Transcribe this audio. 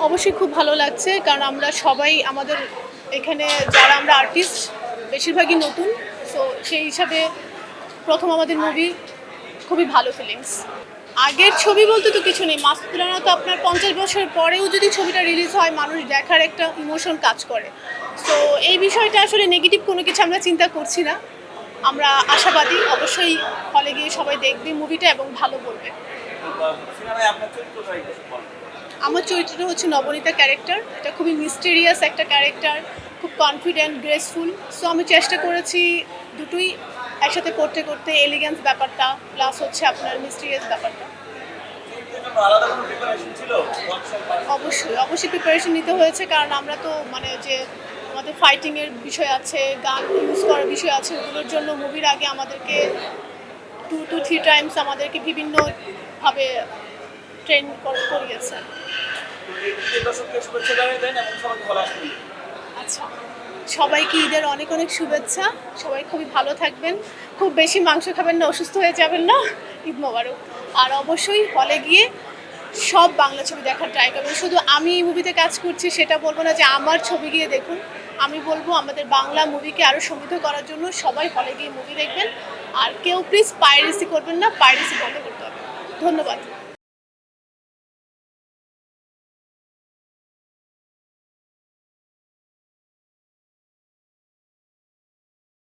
অবশ্যই খুব ভালো লাগছে, কারণ আমরা সবাই আমাদের এখানে যারা আমরা আর্টিস্ট বেশিরভাগই নতুন। সো সেই হিসাবে প্রথম আমাদের মুভি, খুবই ভালো ফিলিংস। আগের ছবি বলতে তো কিছু নেই, মাসুদ রানা তো আপনার 50 বছর পরেও যদি ছবিটা রিলিজ হয়, মানুষ দেখার একটা ইমোশন কাজ করে। সো এই বিষয়টা আসলে নেগেটিভ কোনো কিছু আমরা চিন্তা করছি না। আমরা আশাবাদী অবশ্যই হলে গিয়ে সবাই দেখবে মুভিটা এবং ভালো বলবে। আমার চরিত্রটা হচ্ছে নবনীতা ক্যারেক্টার। এটা খুবই মিস্টেরিয়াস একটা ক্যারেক্টার, খুব কনফিডেন্ট, গ্রেসফুল। সো আমি চেষ্টা করেছি দুটোই একসাথে করতে করতে, এলিগেন্স ব্যাপারটা প্লাস হচ্ছে আপনার মিস্টেরিয়াস ব্যাপারটা। অবশ্যই অবশ্যই প্রিপারেশন নিতে হয়েছে, কারণ আমরা তো মানে যে আমাদের ফাইটিংয়ের বিষয় আছে, গান ইউজ করার বিষয় আছে, ওগুলোর জন্য মুভির আগে আমাদেরকে 2 to 3 টাইমস আমাদেরকে বিভিন্নভাবে ট্রেন করিয়েছে। আচ্ছা, সবাইকে ঈদের অনেক অনেক শুভেচ্ছা। সবাই খুবই ভালো থাকবেন, খুব বেশি মাংস খাবেন না, অসুস্থ হয়ে যাবেন না। ঈদ মোবারক। আর অবশ্যই হলে গিয়ে সব বাংলা ছবি দেখার ট্রাই করবেন। শুধু আমি এই মুভিতে কাজ করছি সেটা বলবো না যে আমার ছবি গিয়ে দেখুন। আমি বলবো আমাদের বাংলা মুভিকে আরও সমৃদ্ধ করার জন্য সবাই হলে গিয়ে মুভি দেখবেন। আর কেউ প্লিজ পাইরেসি করবেন না, পাইরেসি বন্ধ করতে হবে। ধন্যবাদ।